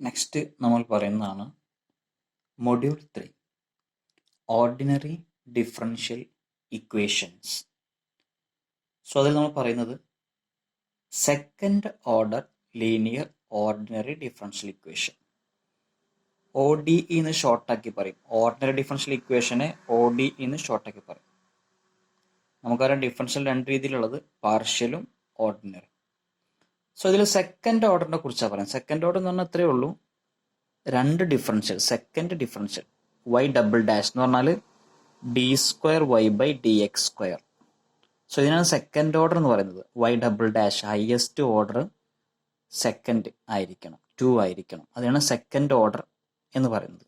Next നമ്മൾ പറയുന്നതാണ് module 3 ordinary differential equations. So അതിൽ നമ്മൾ പറയുന്നത് second order linear ordinary differential equation, ODE എന്ന് ഷോർട്ടാക്കി പറയും. ഓർഡിനറി ഡിഫറൻഷ്യൽ ഇക്വേഷനെ ODE എന്ന് ഷോർട്ടാക്കി പറയും. നമുക്കറിയാം ഡിഫറൻഷ്യൽ രണ്ട് രീതിയിലുള്ളത്, പാർഷ്യലും ഓർഡിനറി. സോ ഇതിൽ സെക്കൻഡ് ഓർഡറിനെ കുറിച്ചാണ് പറയാം. സെക്കൻഡ് ഓർഡർ എന്ന് പറഞ്ഞാൽ അത്രയേ ഉള്ളൂ, രണ്ട് differential. Second differential y double dash എന്ന് പറഞ്ഞാൽ d²y/dx². സോ ഇതിനാണ് സെക്കൻഡ് ഓർഡർ എന്ന് പറയുന്നത്. y double dash highest order second ആയിരിക്കണം, 2 ആയിരിക്കണം. അതാണ് സെക്കൻഡ് ഓർഡർ എന്ന് പറയുന്നത്.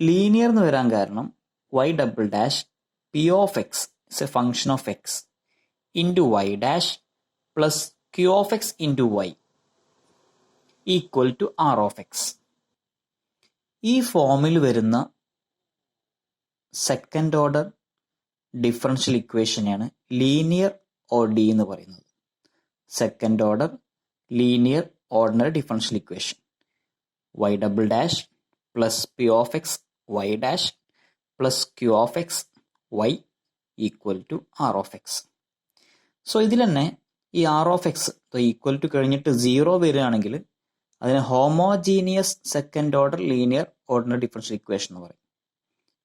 ലീനിയർ എന്ന് വരാൻ കാരണം y double dash p of x is a function of x into y dash plus q of x into y equal to r of x. ഈ ഫോമിൽ വരുന്ന സെക്കൻഡ് ഓർഡർ ഡിഫറൻഷ്യൽ ഇക്വേഷനെയാണ് linear ODE എന്ന് പറയുന്നത്. Second order linear ordinary differential equation y double dash plus p of x y dash plus q of x y equal to r of x. So ഇതിൽ തന്നെ ഈ r of X equal to കഴിഞ്ഞിട്ട് 0 വരികയാണെങ്കിൽ അതിന് homogeneous second order linear ordinary differential equation എന്ന് പറയും.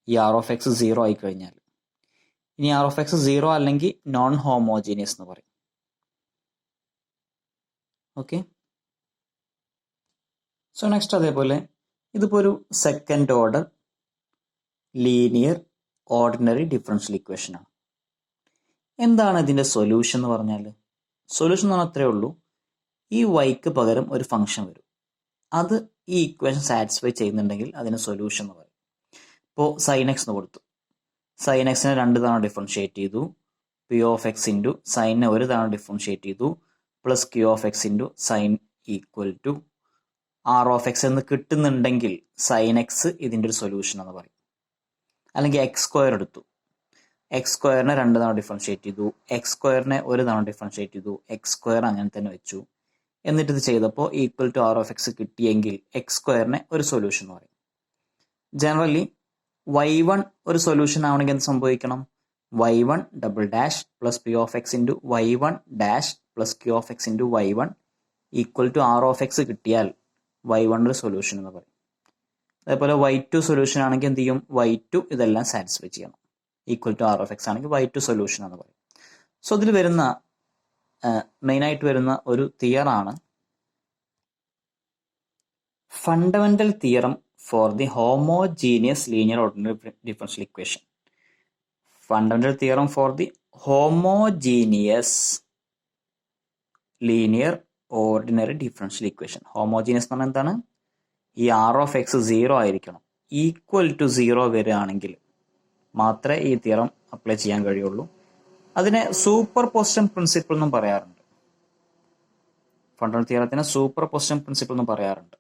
ഈ r of X 0 ആയി കഴിഞ്ഞാൽ. ഇനി r ഓഫ് എക്സ് 0 അല്ലെങ്കിൽ നോൺ ഹോമോജീനിയസ് എന്ന് പറയും. ഓക്കെ, സോ നെക്സ്റ്റ് അതേപോലെ ഇതിപ്പോൾ ഒരു second order linear ordinary differential equation ആണ്. എന്താണ് ഇതിന്റെ സൊല്യൂഷൻ എന്ന് പറഞ്ഞാൽ? സൊല്യൂഷൻ എന്ന് പറഞ്ഞാൽ അത്രേ ഉള്ളൂ, ഈ വൈക്ക് പകരം ഒരു ഫംഗ്ഷൻ വരും, അത് ഈ ഇക്വേഷൻ സാറ്റിസ്ഫൈ ചെയ്യുന്നുണ്ടെങ്കിൽ അതിന് സൊല്യൂഷൻ എന്ന് പറയും. ഇപ്പോൾ സൈൻ എക്സ് എന്ന് കൊടുത്തു, സൈൻ എക്സിനെ 2 തവണ ഡിഫറൻഷിയേറ്റ് ചെയ്തു, പി ഓഫ് എക്സ് ഇൻറ്റു സൈനെ 1 തവണ ഡിഫറൻഷിയേറ്റ് ചെയ്തു, plus q of x into sine equal to r of x എന്ന് കിട്ടുന്നുണ്ടെങ്കിൽ സൈൻ എക്സ് ഇതിൻ്റെ ഒരു സൊല്യൂഷൻ എന്ന് പറയും. അല്ലെങ്കിൽ x² എടുത്തു, x²നെ 2 തവണ ഡിഫറൻഷിയേറ്റ് ചെയ്തു, x²നെ 1 തവണ ഡിഫറൻഷിയേറ്റ് ചെയ്തു, x² അങ്ങനെ തന്നെ വെച്ചു. എന്നിട്ട് ഇത് ചെയ്തപ്പോൾ equal to r of x കിട്ടിയെങ്കിൽ x²നെ ഒരു സൊല്യൂഷൻ എന്ന് പറയും. ജനറലി y1 ഒരു സൊല്യൂഷൻ ആവണമെങ്കിൽ എന്ത് സംഭവിക്കണം? y1 double dash plus p of x into y1 dash plus q of x into y1 equal to r of x കിട്ടിയാൽ y1 ഒരു സൊല്യൂഷൻ എന്ന് പറയും. അതേപോലെ y2 സൊല്യൂഷൻ ആണെങ്കിൽ എന്ത് ചെയ്യും? y2 ഇതെല്ലാം സാറ്റിസ്ഫൈ ചെയ്യണം. Equal to r of x ആണെങ്കിൽ y2 സൊല്യൂഷൻ എന്ന് പറയും. സോ ഇതിൽ വരുന്ന മെയിനായിട്ട് വരുന്ന ഒരു തിയറാണ് fundamental theorem for the homogeneous linear ordinary differential equation. Fundamental theorem for the homogeneous linear ordinary differential equation. Homogeneous എന്ന് പറഞ്ഞാൽ എന്താണ്? ഈ ആർ ഓഫ് എക്സ് 0 ആയിരിക്കണം, ഈക്വൽ ടു 0 വരികയാണെങ്കിൽ മാത്രമേ ഈ തിയറം അപ്ലൈ ചെയ്യാൻ കഴിയുള്ളൂ. അതിനെ സൂപ്പർ പൊസിഷൻ പ്രിൻസിപ്പിൾ എന്നും പറയാറുണ്ട്. ഫണ്ടമെന്റൽ തിയറത്തിന് സൂപ്പർ പൊസിഷൻ പ്രിൻസിപ്പിൾ എന്നും പറയാറുണ്ട്.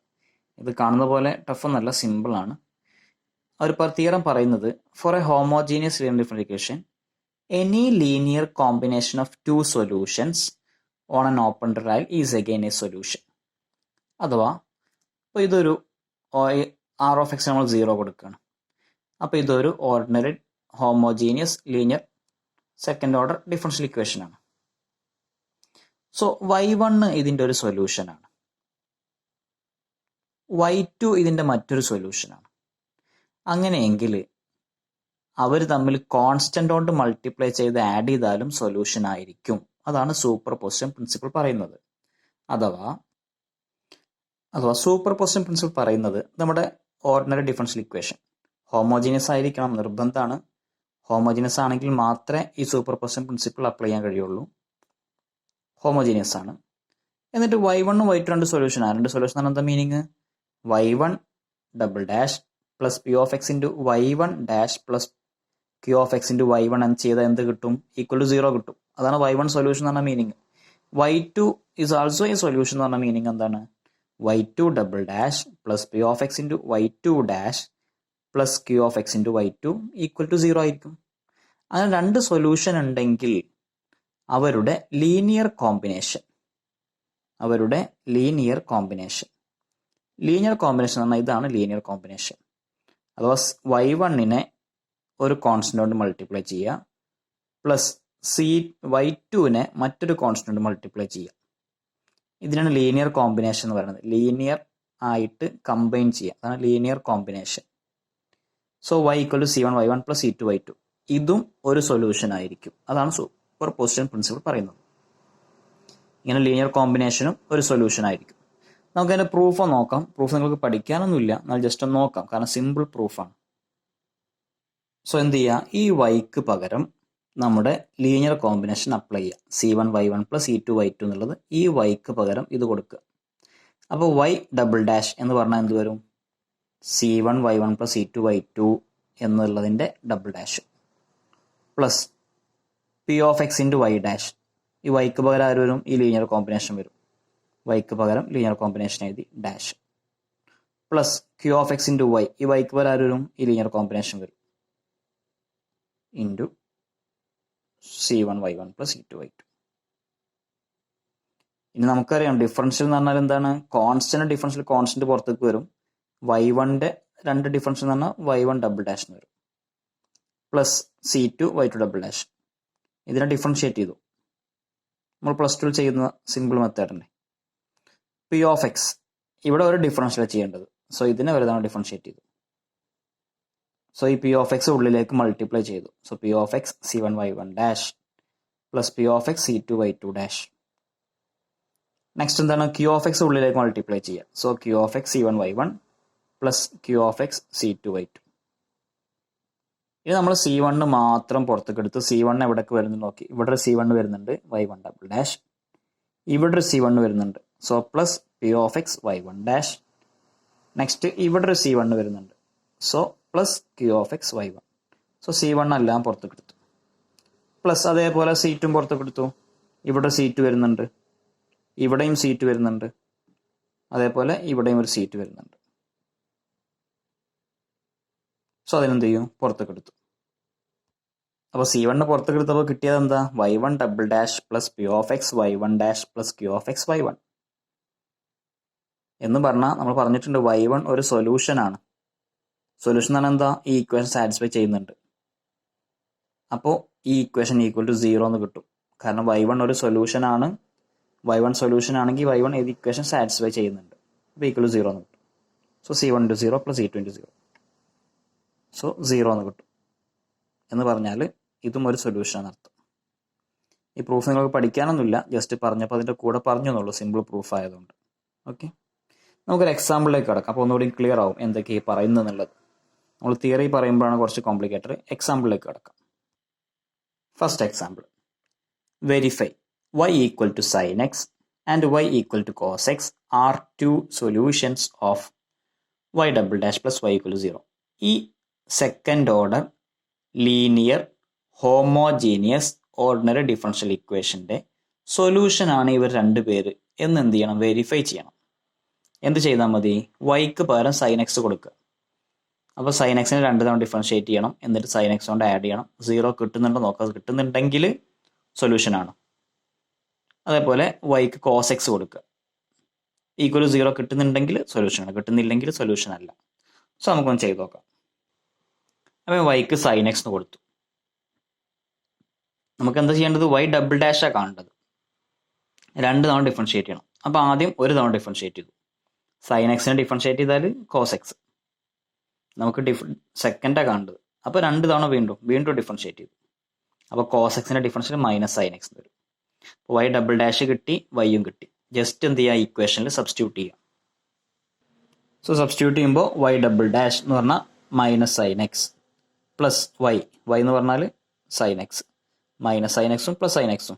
ഇത് കാണുന്ന പോലെ ടഫ് എന്നല്ല, സിമ്പിൾ ആണ്. ഒരു തിയറം പറയുന്നത് for a homogeneous linear differential equation any linear combination of 2 solutions on an open trial is again a solution. അഥവാ ഇപ്പോൾ ഇതൊരു ആർ ഓഫ് എക്സ് നമ്മൾ 0 കൊടുക്കുകയാണ്. അപ്പോൾ ഇതൊരു ordinary homogeneous linear second order differential equation ആണ്. സോ y1 ഇതിൻ്റെ ഒരു സൊല്യൂഷനാണ്, y2 ഇതിൻ്റെ മറ്റൊരു സൊല്യൂഷനാണ്. അങ്ങനെയെങ്കിൽ അവർ തമ്മിൽ കോൺസ്റ്റന്റ് കൊണ്ട് മൾട്ടിപ്ലൈ ചെയ്ത് ആഡ് ചെയ്താലും സൊല്യൂഷൻ ആയിരിക്കും. അതാണ് സൂപ്പർ പൊസിഷൻ പ്രിൻസിപ്പിൾ പറയുന്നത്. അഥവാ സൂപ്പർ പൊസിഷൻ പ്രിൻസിപ്പിൾ പറയുന്നത് നമ്മുടെ ഓർഡിനറി ഡിഫറൻഷ്യൽ ഇക്വേഷൻ ഹോമോജീനിയസ് ആയിരിക്കണം, നിർബന്ധമാണ്. ഹോമോജീനിയസ് ആണെങ്കിൽ മാത്രമേ ഈ സൂപ്പർ പൊസിഷൻ പ്രിൻസിപ്പിൾ അപ്ലൈ ചെയ്യാൻ കഴിയുള്ളൂ. ഹോമോജീനിയസ് ആണ്. എന്നിട്ട് y1 y2 2 സൊല്യൂഷൻ ആണ്. 2 സൊല്യൂഷൻ ആണ് എന്താ meaning? y1 double dash plus p of x into y1 dash plus q of x into y1 എന്ന് ചെയ്താൽ എന്ത് കിട്ടും? ഈക്വൽ ടു 0 കിട്ടും. അതാണ് y1 സൊല്യൂഷൻ എന്ന് പറഞ്ഞ meaning. y2 is also a solution എന്ന് പറഞ്ഞ മീനിങ് എന്താണ്? y2 double dash plus p of x into y2 dash plus q of x into y2 equal to 0 ആയിരിക്കും. അങ്ങനെ 2 സൊല്യൂഷൻ ഉണ്ടെങ്കിൽ അവരുടെ ലീനിയർ കോമ്പിനേഷൻ ലീനിയർ കോമ്പിനേഷൻ എന്ന് പറഞ്ഞാൽ ഇതാണ് ലീനിയർ കോമ്പിനേഷൻ. അഥവാ y1നെ ഒരു കോൺസ്റ്റന്റ് കൊണ്ട് മൾട്ടിപ്ലൈ ചെയ്യുക പ്ലസ് y2നെ മറ്റൊരു കോൺസ്റ്റന്റ് കൊണ്ട് മൾട്ടിപ്ലൈ ചെയ്യുക. ഇതിനാണ് ലീനിയർ കോമ്പിനേഷൻ എന്ന് പറയുന്നത്. ലീനിയർ ആയിട്ട് കമ്പൈൻ ചെയ്യുക, അതാണ് linear combination. So y = c1 y1 plus c2 y2. ഇതും ഒരു സൊല്യൂഷൻ ആയിരിക്കും. അതാണ് സൂപ്പർ പൊസിഷൻ പ്രിൻസിപ്പിൾ പറയുന്നത്. ഇങ്ങനെ ലീനിയർ കോമ്പിനേഷനും ഒരു സൊല്യൂഷൻ ആയിരിക്കും. നമുക്ക് അതിന്റെ പ്രൂഫ് നോക്കാം. പ്രൂഫ് നിങ്ങൾക്ക് പഠിക്കാനൊന്നുമില്ല, എന്നാൽ ജസ്റ്റ് ഒന്ന് നോക്കാം, കാരണം സിമ്പിൾ പ്രൂഫാണ്. സോ എന്ത് ചെയ്യുക, ഈ വൈക്ക് പകരം നമ്മുടെ ലീനിയർ കോമ്പിനേഷൻ അപ്ലൈ ചെയ്യുക. c1 y1 plus c2 y2 എന്നുള്ളത് ഈ വൈക്ക് പകരം ഇത് കൊടുക്കുക. അപ്പോൾ y ഡബിൾ ഡാഷ് എന്ന് പറഞ്ഞാൽ എന്ത് വരും? c1 y1 plus c2 y2 എന്നുള്ളതിൻ്റെ double dash plus p of x into y dash. ഈ വൈക്ക് പകരം ആര് വരും? ഈ ലീനിയർ കോമ്പിനേഷൻ വരും. വൈക്ക് പകരം ലീനിയർ കോമ്പിനേഷൻ എഴുതി dash plus q of x into y. ഈ വൈക്ക് പകരം ആര് വരും? ഈ ലീനിയർ കോമ്പിനേഷൻ വരും into c1 y1 plus c2 y2. ഇനി നമുക്കറിയാം ഡിഫറൻഷ്യൽ എന്ന് പറഞ്ഞാൽ എന്താണ്? കോൺസ്റ്റന്റ് ഡിഫറൻഷ്യൽ കോൺസ്റ്റന്റ് പുറത്തേക്ക് വരും. y1ന്റെ രണ്ട് ഡിഫറൻഷ്യൽ എന്ന് പറഞ്ഞാൽ y1 ഡബിൾ ഡാഷ് എന്ന് വരും plus c2 y2 double dash. ഇതിനെ ഡിഫറൻഷിയേറ്റ് ചെയ്തു. നമ്മൾ +2 ചെയ്യുന്ന സിമ്പിൾ മെത്തേഡ് തന്നെ. p of x ഇവിടെ ഒരു ഡിഫറൻഷ്യൽ ചെയ്യേണ്ടത്. സോ ഇതിനെ ഒരു തവണ ഡിഫറൻഷിയേറ്റ് ചെയ്തു. സോ ഈ p of x ഉള്ളിലേക്ക് മൾട്ടിപ്ലൈ ചെയ്തു. So p of x c1 y1 dash plus p of x c2 y2 dash. Next എന്താണ്? q of x ഉള്ളിലേക്ക് മൾട്ടിപ്ലൈ ചെയ്യുക. So q of x c1 y1 plus q of x c2 y2. ഇനി നമ്മൾ c1 മാത്രം പുറത്തേക്ക് എടുത്ത് c1 എവിടേക്ക് വരുന്നുണ്ട് നോക്കി. ഇവിടെ ഒരു c1 വരുന്നുണ്ട് y1 ഡബിൾ ഡാഷ്, ഇവിടെ ഒരു c1 വരുന്നുണ്ട്. So plus p of x y1 dash. Next ഇവിടെ ഒരു c1 വരുന്നുണ്ട്. So plus q of x y1. So c1 എല്ലാം പുറത്തേക്ക് എടുത്തു. പ്ലസ് അതേപോലെ c2 പുറത്തേക്ക് എടുത്തു. ഇവിടെ c2 വരുന്നുണ്ട്, ഇവിടെയും c2 വരുന്നുണ്ട്, അതേപോലെ ഇവിടെയും ഒരു c2 വരുന്നുണ്ട്. സോ അതിനെന്ത് ചെയ്യും? പുറത്തേക്ക് എടുത്തു. അപ്പോൾ c1 പുറത്തേക്ക് എടുത്തപ്പോൾ കിട്ടിയത് എന്താ? y1 double dash plus p of x y1 dash plus q of x y1 എന്ന് പറഞ്ഞാൽ നമ്മൾ പറഞ്ഞിട്ടുണ്ട് y1 ഒരു സൊല്യൂഷൻ ആണ്. സൊല്യൂഷൻ എന്ന് പറഞ്ഞാൽ എന്താ? ഈ ഇക്വേഷൻ സാറ്റിസ്ഫൈ ചെയ്യുന്നുണ്ട്. അപ്പോൾ ഈ ഇക്വേഷൻ ഈക്വൽ ടു 0 എന്ന് കിട്ടും. കാരണം y1 ഒരു സൊല്യൂഷൻ ആണ്. y1 സൊല്യൂഷൻ ആണെങ്കിൽ y1 ഏത് ഇക്വേഷൻ സാറ്റിസ്ഫൈ ചെയ്യുന്നുണ്ട്. അപ്പോൾ ഈക്വൽ ടു 0 എന്ന് കിട്ടും. So c1 into 0 plus c2 into 0. So 0 എന്ന് കിട്ടും. എന്ന് പറഞ്ഞാൽ ഇതും ഒരു സൊല്യൂഷൻ ആണ് അർത്ഥം. ഈ പ്രൂഫ് നിങ്ങൾക്ക് പഠിക്കാനൊന്നുമില്ല, ജസ്റ്റ് പറഞ്ഞപ്പോൾ അതിൻ്റെ കൂടെ പറഞ്ഞു എന്നുള്ളൂ, സിമ്പിൾ പ്രൂഫ് ആയതുകൊണ്ട്. ഓക്കെ, നമുക്കൊരു എക്സാമ്പിളിലേക്ക് കിടക്കാം. അപ്പോൾ ഒന്നുകൂടി ക്ലിയർ ആവും എന്തൊക്കെയാണ് പറയുന്നത് എന്നുള്ളത്. നമ്മൾ തിയറി പറയുമ്പോഴാണ് കുറച്ച് കോംപ്ലിക്കേറ്റഡ്. എക്സാമ്പിളിലേക്ക് കിടക്കാം. First example, verify y equal to sin x and y equal to cos x are two solutions of y double dash plus y equal to 0. ഈ second order linear homogeneous ordinary differential ഇക്വേഷൻ്റെ solution ആണ് ഇവർ രണ്ടുപേര് എന്ന് എന്ത് ചെയ്യണം? Verify ചെയ്യണം. എന്ത് ചെയ്താൽ മതി? വൈക്ക് പകരം സൈൻ എക്സ് കൊടുക്കുക. അപ്പോൾ സൈൻ എക്സിനെ 2 തവണ ഡിഫറൻഷിയേറ്റ് ചെയ്യണം, എന്നിട്ട് സൈൻ എക്സ് കൊണ്ട് ആഡ് ചെയ്യണം. 0 കിട്ടുന്നുണ്ടോ നോക്കുക. കിട്ടുന്നുണ്ടെങ്കിൽ സൊല്യൂഷനാണ്. അതേപോലെ വൈക്ക് കോസ് എക്സ് കൊടുക്കുക. ഈക്വൽ 0 കിട്ടുന്നുണ്ടെങ്കിൽ സൊല്യൂഷനാണ്, കിട്ടുന്നില്ലെങ്കിൽ സൊല്യൂഷൻ അല്ല. സോ നമുക്കൊന്ന് ചെയ്ത് നോക്കാം. അപ്പോൾ വൈക്ക് സൈൻ എക്സ് എന്ന് കൊടുത്തു. നമുക്ക് എന്താ ചെയ്യേണ്ടത്? വൈ ഡബിൾ ഡാഷാണ് കാണേണ്ടത്. 2 തവണ ഡിഫറൻഷിയേറ്റ് ചെയ്യണം. അപ്പോൾ ആദ്യം 1 തവണ ഡിഫറൻഷിയേറ്റ് ചെയ്തു. സൈൻ എക്സിനെ ഡിഫറൻഷിയേറ്റ് ചെയ്താൽ കോസ് എക്സ്. നമുക്ക് സെക്കൻഡാണ് കാണേണ്ടത്. അപ്പോൾ 2 തവണ വീണ്ടും ഡിഫറൻഷിയേറ്റ് ചെയ്തു. അപ്പോൾ കോസ് എക്സിൻ്റെ ഡിഫറൻഷ്യൽ മൈനസ് സൈൻ എക്സ് വരും. അപ്പോൾ വൈ ഡബിൾ ഡാഷ് കിട്ടി, വൈയും കിട്ടി. ജസ്റ്റ് എന്ത് ചെയ്യുക? ഇക്വേഷനിൽ സബ്സ്റ്റിറ്റ്യൂട്ട് ചെയ്യുക. സോ സബ്സ്റ്റിറ്റ്യൂട്ട് ചെയ്യുമ്പോൾ വൈ ഡബിൾ ഡാഷ് എന്ന് പറഞ്ഞാൽ minus sine x plus y എന്ന് പറഞ്ഞാൽ സൈൻ എക്സ്, മൈനസ് സൈൻ എക്സും പ്ലസ് സൈൻ എക്സും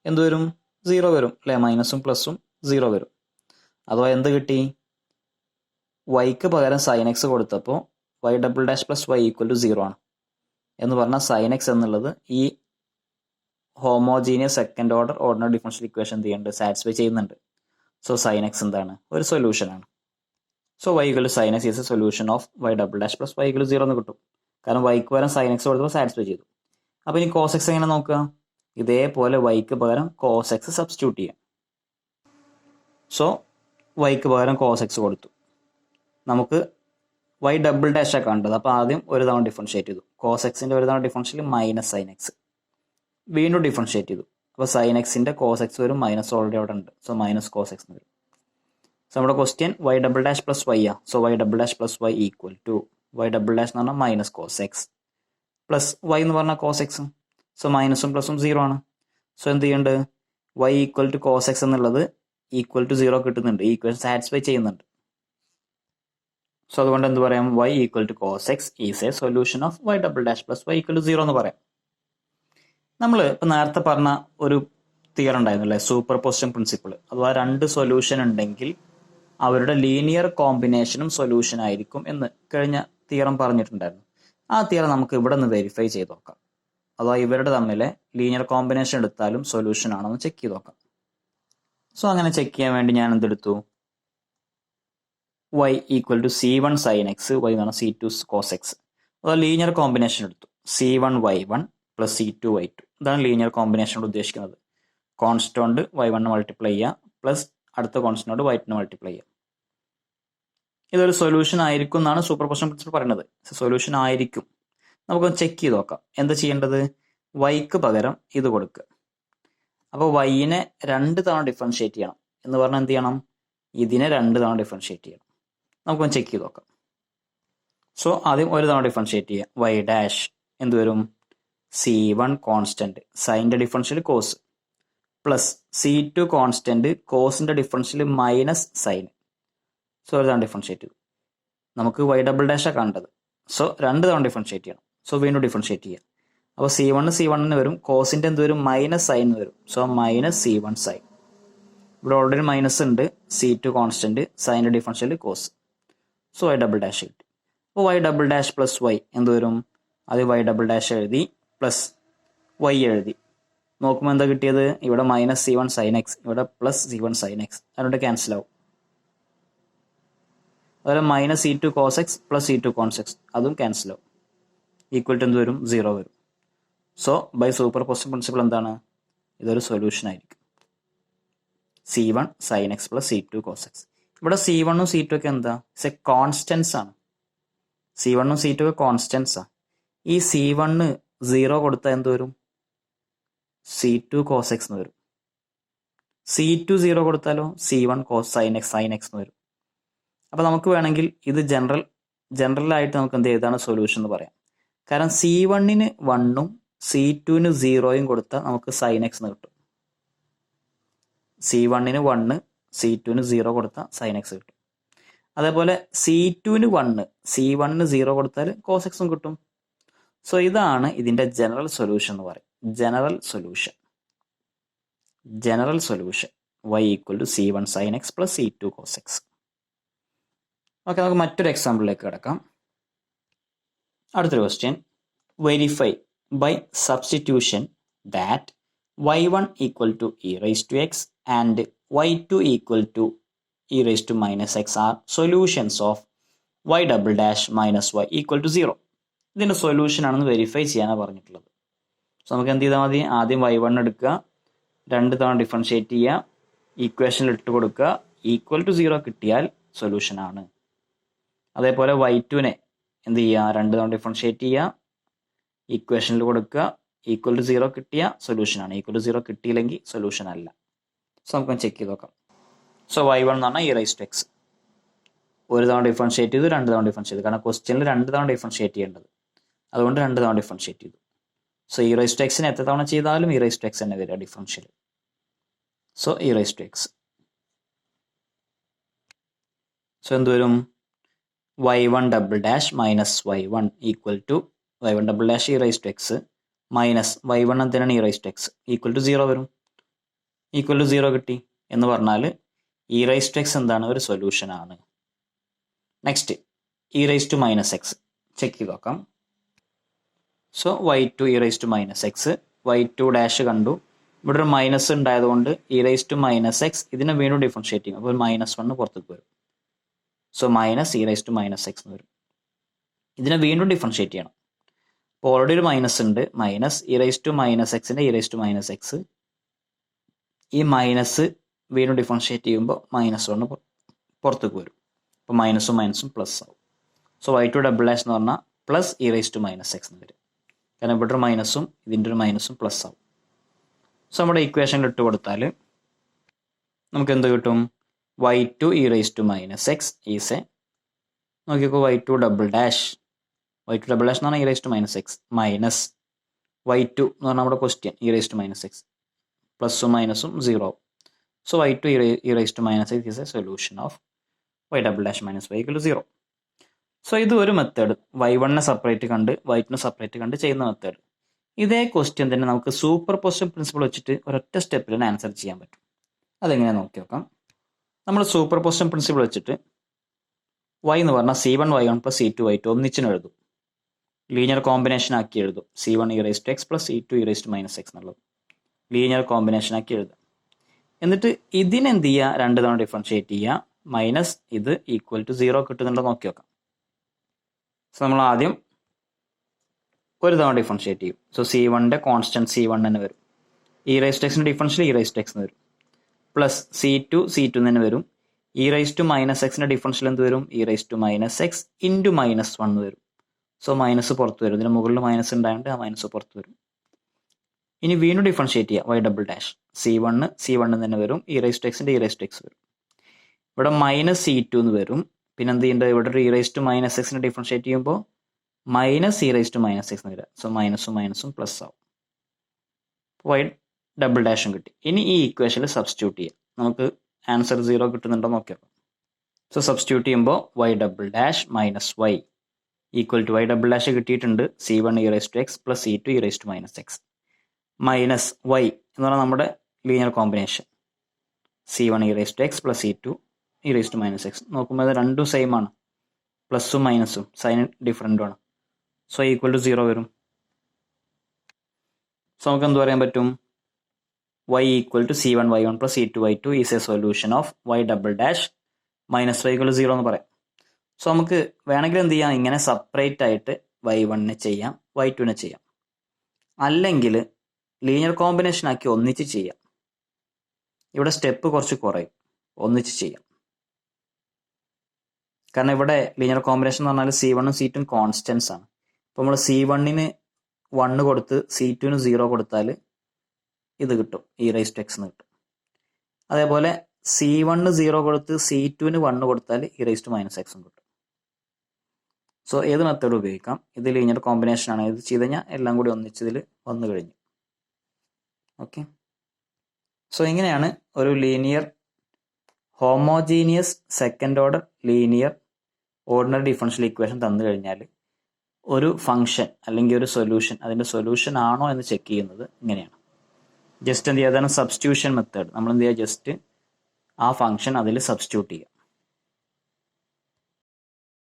എന്ത് വരും? 0 വരും അല്ലേ? മൈനസും പ്ലസും 0 വരും. അഥവാ എന്ത് കിട്ടി? വൈക്ക് പകരം സൈൻ എക്സ് കൊടുത്തപ്പോൾ y double dash plus y equal to 0 ആണ്. എന്ന് പറഞ്ഞാൽ സൈൻ എക്സ് എന്നുള്ളത് ഈ homogeneous second order ordinary differential equation എന്ത് ചെയ്യുന്നുണ്ട്? സാറ്റിസ്ഫൈ ചെയ്യുന്നുണ്ട്. സോ സൈൻ എക്സ് എന്താണ്? ഒരു സൊല്യൂഷനാണ്. So y equal to sine x is a solution of y double dash plus y equal to 0 എന്ന് കിട്ടും. കാരണം വൈക്ക് പകരം സൈൻ എക്സ് കൊടുത്തപ്പോൾ സാറ്റിസ്ഫൈ ചെയ്തു. അപ്പോൾ ഇനി കോസ് എക്സ് എങ്ങനെ നോക്കുക? ഇതേപോലെ വൈക്ക് പകരം കോസ് എക്സ് സബ്സ്റ്റിറ്റ്യൂട്ട് ചെയ്യാം. സോ വൈക്ക് പകരം കോസ് എക്സ് കൊടുത്തു. നമുക്ക് വൈ ഡബിൾ ഡാഷ് ഒക്കെ കണ്ടത്. അപ്പോൾ ആദ്യം ഒരു തവണ ഡിഫറൻഷിയേറ്റ് ചെയ്തു. കോസ് എക്സിൻ്റെ ഒരു തവണ ഡിഫറൻഷ്യൽ മൈനസ് സൈൻ എക്സ്. വീണ്ടും ഡിഫറൻഷിയേറ്റ് ചെയ്തു. അപ്പോൾ സൈൻ എക്സിൻ്റെ കോസ് എക്സ് വരും, മൈനസ് ഓൾറെഡി അവിടെ ഉണ്ട്. സോ മൈനസ് കോസ് എക്സ് വരും. സോ നമ്മുടെ question y double dash plus y ആ. So y double dash plus y equal to y double dash എന്ന് പറഞ്ഞാൽ minus cos x plus y എന്ന് പറഞ്ഞാൽ കോസ് എക്സും. സോ മൈനസും പ്ലസും 0 ആണ്. സോ എന്ത് ചെയ്യുന്നുണ്ട്, y equal to cos x എന്നുള്ളത് ഈക്വൽ ടു 0 കിട്ടുന്നുണ്ട്. ഈക്വേഷൻ സാറ്റിസ്ഫൈ ചെയ്യുന്നുണ്ട്. സോ അതുകൊണ്ട് എന്ത് പറയാം, y equal to cos x is a solution of y double dash plus y equal to 0 എന്ന് പറയാം. നമ്മൾ ഇപ്പം നേരത്തെ പറഞ്ഞ ഒരു തിയറി ഉണ്ടായിരുന്നു അല്ലേ, സൂപ്പർ പൊസിഷൻ പ്രിൻസിപ്പിൾ. അഥവാ 2 സൊല്യൂഷൻ ഉണ്ടെങ്കിൽ അവരുടെ ലീനിയർ കോമ്പിനേഷനും സൊല്യൂഷൻ ആയിരിക്കും എന്ന് കഴിഞ്ഞ തിയറം പറഞ്ഞിട്ടുണ്ടായിരുന്നു. ആ തിയറം നമുക്ക് ഇവിടെ നിന്ന് വെരിഫൈ ചെയ്ത് നോക്കാം. അഥവാ ഇവരുടെ തമ്മിലെ ലീനിയർ കോമ്പിനേഷൻ എടുത്താലും സൊല്യൂഷൻ ആണെന്ന് ചെക്ക് ചെയ്ത് നോക്കാം. സോ അങ്ങനെ ചെക്ക് ചെയ്യാൻ വേണ്ടി ഞാൻ എന്തെടുത്തു, y equal to C1 sin x, y എന്ന് പറഞ്ഞാൽ C2 cos x. അതായത് ലീനിയർ കോമ്പിനേഷൻ എടുത്തു. C1 y1 plus C2 y2. ഇതാണ് ലീനിയർ കോമ്പിനേഷനോട് ഉദ്ദേശിക്കുന്നത്. കോൺസ്റ്റന്റ് y1 മൾട്ടിപ്ലൈ ചെയ്യുക പ്ലസ് അടുത്ത കോൺസ്റ്റന്റ് y2 മൾട്ടിപ്ലൈ ചെയ്യുക. ഇതൊരു സൊല്യൂഷൻ ആയിരിക്കും എന്നാണ് സൂപ്പർ പൊസിഷൻ പ്രിൻസിപ്പിൾ പറയുന്നത്. സൊല്യൂഷൻ ആയിരിക്കും. നമുക്കൊന്ന് ചെക്ക് ചെയ്ത് നോക്കാം. എന്താ ചെയ്യേണ്ടത്, വൈക്ക് പകരം ഇത് കൊടുക്കുക. അപ്പോൾ വൈനെ 2 തവണ ഡിഫറൻഷിയേറ്റ് ചെയ്യണം എന്ന് പറഞ്ഞാൽ എന്ത് ചെയ്യണം, ഇതിനെ 2 തവണ ഡിഫറൻഷിയേറ്റ് ചെയ്യണം. നമുക്കൊന്ന് ചെക്ക് ചെയ്ത് നോക്കാം. സോ ആദ്യം ഒരു തവണ ഡിഫറൻഷിയേറ്റ് ചെയ്യുക. വൈ ഡാഷ് എന്ത് വരും, C1 കോൺസ്റ്റന്റ് സൈൻ്റെ differential cos plus C2 constant കോസിൻ്റെ ഡിഫറൻഷ്യൽ മൈനസ് സൈൻ. സോ ഒരു തവണ ഡിഫറൻഷിയേറ്റ് ചെയ്തു. നമുക്ക് വൈ ഡബിൾ ഡാഷാണ് കണ്ടത്. സോ 2 തവണ ഡിഫറൻഷിയേറ്റ് ചെയ്യണം. സോ വീണ്ടും ഡിഫറൻഷിയേറ്റ് ചെയ്യുക. അപ്പോൾ C1 വരും, കോസിൻ്റെ എന്ത് വരും, മൈനസ് സൈൻ വരും. So minus C1 sine. ഇവിടെ ഓൾറെഡി മൈനസ് ഉണ്ട്. C2 കോൺസ്റ്റന്റ് സൈൻ്റെ differential cos. So y double dash കിട്ടി. അപ്പോൾ y double dash plus y എന്ത് വരും, അത് വൈ ഡബിൾ ഡാഷ് എഴുതി പ്ലസ് വൈ എഴുതി. നോക്കുമ്പോൾ എന്താ കിട്ടിയത്, ഇവിടെ മൈനസ് C1 സൈൻ എക്സ്, ഇവിടെ പ്ലസ് C1 സൈൻ എക്സ്. അതുകൊണ്ട് ക്യാൻസൽ ആവും. അതുപോലെ minus C2 cos x plus C2 cos x, അതും ക്യാൻസൽ ആവും. ഈക്വൽ ടു എന്ത് വരും, 0 വരും. So by superposition principle എന്താണ്, ഇതൊരു സൊല്യൂഷൻ ആയിരിക്കും. C1 sine x plus C2 cos x. ഇവിടെ C1 ഉം C2 ഒക്കെ എന്താ, ഇറ്റ്സ് എ കോൺസ്റ്റൻസ് ആണ്. C1 ഉം C2 ഒക്കെ കോൺസ്റ്റൻസ് ആണ്. ഈ C1 0 കൊടുത്താൽ എന്ത് വരും, C2 കോസ് എക്സ് എന്ന് വരും. C2 0 കൊടുത്താലോ C1 കോസ് സൈൻ എക്സ് എന്ന് വരും. അപ്പോൾ നമുക്ക് വേണമെങ്കിൽ ഇത് ജനറലായിട്ട് നമുക്ക് എന്ത് ചെയ്താണ് സൊല്യൂഷൻ എന്ന് പറയാം. കാരണം C1 1ഉം C2 0യും കൊടുത്താൽ നമുക്ക് സൈൻ എക്സ് എന്ന് കിട്ടും. C1 1, C2 0 കൊടുത്താൽ സൈൻ എക്സ് കിട്ടും. അതേപോലെ C2 1, C1 0 കൊടുത്താൽ കോസ് എക്സും കിട്ടും. സോ ഇതാണ് ഇതിൻ്റെ ജനറൽ സൊല്യൂഷൻ എന്ന് പറയും. General solution y equal to C1 sine x plus C2 cos x. Okay, നമുക്ക് മറ്റൊരു എക്സാമ്പിളിലേക്ക് കിടക്കാം. അടുത്തൊരു question, verify by substitution that y1 equal to e raise to x and y2 equal to e raise to minus x are solutions of y double dash minus y equal to 0. ഇതിൻ്റെ solution ആണെന്ന് verify ചെയ്യാനാണ് പറഞ്ഞിട്ടുള്ളത്. So നമുക്ക് എന്ത് ചെയ്താൽ മതി, ആദ്യം y1 എടുക്കുക, 2 തവണ ഡിഫറൻഷിയേറ്റ് ചെയ്യുക, ഈക്വേഷനിൽ ഇട്ട് കൊടുക്കുക, ഈക്വൽ ടു 0 കിട്ടിയാൽ സൊല്യൂഷൻ ആണ്. അതേപോലെ y2 എന്ത് ചെയ്യുക, 2 തവണ ഡിഫറൻഷിയേറ്റ് ചെയ്യുക, ഈക്വേഷനിൽ കൊടുക്കുക, ഈക്വൽ ടു 0 കിട്ടിയ സൊല്യൂഷൻ ആണ്. ഈക്വൽ ടു 0 കിട്ടിയില്ലെങ്കിൽ സൊല്യൂഷൻ അല്ല. സോ നമുക്ക് ചെക്ക് ചെയ്ത് നോക്കാം. സോ y1 എന്ന് പറഞ്ഞാൽ e റൈസ് ടു എക്സ്. ഒരു തവണ ഡിഫറൻഷിയേറ്റ് ചെയ്തു, 2 തവണ ഡിഫറൻഷിയേറ്റ് ചെയ്തു. കാരണം ക്വസ്റ്റ്യനിൽ 2 തവണ ഡിഫറൻഷിയേറ്റ് ചെയ്യേണ്ടത്, അതുകൊണ്ട് 2 തവണ ഡിഫറൻഷിയേറ്റ് ചെയ്തു. സോ e റൈസ് ടു എക്സിന് എത്ര തവണ ചെയ്താലും e റൈസ് ടു എക്സ് തന്നെ വരിക differential. So e raise to x. So എന്ത് വരും, y1 double dash minus y1 equal to y1 double dash e raise to x minus y1 എന്തിനാണ് e raise to x equal to 0 വരും. Equal to 0 കിട്ടി എന്ന് പറഞ്ഞാൽ e raise to X എന്താണ്, ഒരു solution ആണ്. Next e raise to minus x check ചെയ്ത് നോക്കാം. So y2 e raise to minus x, y2 dash കണ്ടു, ഇവിടെ ഒരു മൈനസ് ഉണ്ടായതുകൊണ്ട് e raise to minus x, ഇതിനെ വീണ്ടും ഡിഫറൻഷിയേറ്റ് ചെയ്യും. അപ്പോൾ -1 പുറത്തേക്ക് വരും. So minus e raise to minus x എന്ന് വരും. ഇതിനെ വീണ്ടും ഡിഫറൻഷിയേറ്റ് ചെയ്യണം. അപ്പോൾ ഓൾറെഡി ഒരു മൈനസ് ഉണ്ട്, minus e raise to minus എക്സിൻ്റെ e raise to minus x. ഈ മൈനസ് വീണ്ടും ഡിഫറൻഷിയേറ്റ് ചെയ്യുമ്പോൾ -1 പുറത്തേക്ക് വരും. അപ്പോൾ മൈനസും മൈനസും പ്ലസ് ആവും. സോ y2 ഡബിൾ ഡാഷ് എന്ന് പറഞ്ഞാൽ plus e raise to minus x എന്ന് വരും. കാരണം ഇവിടെ ഒരു മൈനസും ഇതിൻ്റെ ഒരു മൈനസും പ്ലസ് ആവും. സോ നമ്മുടെ ഇക്വേഷനിൽ ഇട്ട് കൊടുത്താൽ നമുക്ക് എന്ത് കിട്ടും? y2 e raise to minus x is a, നോക്കിക്കോ, y2 ഡബിൾ ഡാഷ് എന്ന് പറഞ്ഞാൽ e raise to minus x minus y2 എന്ന് പറഞ്ഞാൽ നമ്മുടെ question e raise to minus x, പ്ലസും മൈനസും 0 ആവും. So y2 e raise to minus x is a solution of y double dash minus y equal to 0. So ഇത് ഒരു method, y1 separate കണ്ട് y2 separate കണ്ട് ചെയ്യുന്ന മെത്തേഡ്. ഇതേ question തന്നെ നമുക്ക് സൂപ്പർ പൊസിഷൻ പ്രിൻസിപ്പിൾ വെച്ചിട്ട് ഒരൊറ്റ സ്റ്റെപ്പിൽ തന്നെ ആൻസർ ചെയ്യാൻ പറ്റും. അതെങ്ങനെയാണെന്ന് നോക്കി നോക്കാം. നമ്മൾ സൂപ്പർ പൊസിഷൻ പ്രിൻസിപ്പിൾ വെച്ചിട്ട് y എന്ന് പറഞ്ഞാൽ c1 y1 plus c2 y2 ഒന്നിച്ചിന് എഴുതും. ലീനിയർ കോമ്പിനേഷൻ ആക്കി എഴുതും. c1 e raise to x plus c2 e raise to minus x എന്നുള്ളത് ലീനിയർ കോമ്പിനേഷൻ ആക്കി എഴുതുക. എന്നിട്ട് ഇതിനെന്ത് ചെയ്യുക? 2 തവണ ഡിഫറൻഷിയേറ്റ് ചെയ്യുക. മൈനസ് ഇത് ഈക്വൽ ടു 0 കിട്ടുന്നുണ്ടോ നോക്കി നോക്കാം. സോ നമ്മൾ ആദ്യം ഒരു തവണ ഡിഫറൻഷിയേറ്റ് ചെയ്യും. സോ c1ന്റെ കോൺസ്റ്റന്റ് c1 തന്നെ വരും. ഇ റൈസ് ടു എക്സിന്റെ differential e raise to x എന്ന് വരും. പ്ലസ് c2 തന്നെ വരും. ഇ റൈസ് ടു മൈനസ് എക്സിന്റെ ഡിഫറൻഷ്യൽ എന്ത് വരും? E raise to minus x into minus 1 വരും. സോ മൈനസ് പുറത്ത് വരും. ഇതിന് മുകളിൽ മൈനസ് ഉണ്ടായതുകൊണ്ട് ആ മൈനസ് പുറത്ത് വരും. ഇനി വീണ്ടും ഡിഫറൻഷിയേറ്റ് ചെയ്യുക. y ഡബിൾ ഡാഷ് c1 തന്നെ വരും. ഇ റൈസ് ടു എക്സിന്റെ ഇ റൈസ് ടു എക്സ് വരും. ഇവിടെ മൈനസ് c2 എന്ന് വരും. പിന്നെ എന്ത് ചെയ്യേണ്ടത്? ഇവിടെ ഒരു ഇ റൈസ് ടു മൈനസ് എക്സിനെ ഡിഫറൻഷിയേറ്റ് ചെയ്യുമ്പോൾ minus e raise to minus x എന്ന് വരിക. സോ മൈനസും മൈനസും പ്ലസ് ആവും. y ഡബിൾ ഡാഷും കിട്ടി. ഇനി ഈ ഇക്വേഷനിൽ സബ്സ്റ്റിറ്റ്യൂട്ട് ചെയ്യാം. നമുക്ക് ആൻസർ 0 കിട്ടുന്നുണ്ടോ നോക്കിയാൽ. സോ സബ്സ്റ്റിറ്റ്യൂട്ട് ചെയ്യുമ്പോൾ y double dash minus y equal to y double dash കിട്ടിയിട്ടുണ്ട്. c1 e raise to x plus c2 e raise to minus x minus y എന്ന് പറഞ്ഞാൽ നമ്മുടെ linear combination c1 e raise to x plus c2 e raise to minus x. നോക്കുമ്പോൾ അത് രണ്ടും same ആണ്. പ്ലസും മൈനസും sign ഡിഫറൻറ്റും ആണ്. സോ ഈക്വൽ ടു 0 വരും. സോ നമുക്ക് എന്ത് പറയാൻ പറ്റും? y equal to c1 y1 plus c2 y2 is a solution of y double dash minus y equal to 0 എന്ന് പറയാം. സോ നമുക്ക് വേണമെങ്കിൽ എന്ത് ചെയ്യാം? ഇങ്ങനെ സെപ്പറേറ്റ് ആയിട്ട് y1നെ ചെയ്യാം, y2നെ ചെയ്യാം. അല്ലെങ്കിൽ ലീനിയർ കോമ്പിനേഷൻ ആക്കി ഒന്നിച്ച് ചെയ്യാം. ഇവിടെ സ്റ്റെപ്പ് കുറച്ച് കുറയും. ഒന്നിച്ച് ചെയ്യാം. കാരണം ഇവിടെ ലീനിയർ കോമ്പിനേഷൻ എന്ന് പറഞ്ഞാൽ c1ഉം c2ഉം കോൺസ്റ്റൻസ് ആണ്. അപ്പോൾ നമ്മൾ c1ന് 1 കൊടുത്ത് c2ന് 0 കൊടുത്താൽ ഇത് കിട്ടും, ഇ റൈസ് ടു എക്സ് എന്ന് കിട്ടും. അതേപോലെ c1ന് 0 കൊടുത്ത് c2ന് 1 കൊടുത്താൽ ഇ റൈസ് ടു മൈനസ് എക്സും കിട്ടും. സോ ഏത് മെത്തേഡ് ഉപയോഗിക്കാം. ഇത് ലീനിയർ കോമ്പിനേഷൻ ആണ്. ഇത് ചെയ്ത് കഴിഞ്ഞാൽ എല്ലാം കൂടി ഒന്നിച്ചതിൽ വന്നു കഴിഞ്ഞു. ഓക്കെ. സോ ഇങ്ങനെയാണ് ഒരു linear homogeneous second order linear ordinary differential equation തന്നു കഴിഞ്ഞാൽ ഒരു ഫംഗ്ഷൻ അല്ലെങ്കിൽ ഒരു സൊല്യൂഷൻ അതിൻ്റെ സൊല്യൂഷൻ ആണോ എന്ന് ചെക്ക് ചെയ്യുന്നത് ഇങ്ങനെയാണ്. ജസ്റ്റ് എന്ത് ചെയ്യുക? അതാണ് സബ്സ്റ്റിറ്റ്യൂഷൻ മെത്തേഡ്. നമ്മൾ എന്ത് ചെയ്യുക? ജസ്റ്റ് ആ ഫംഗ്ഷൻ അതിൽ സബ്സ്റ്റിറ്റ്യൂട്ട് ചെയ്യുക.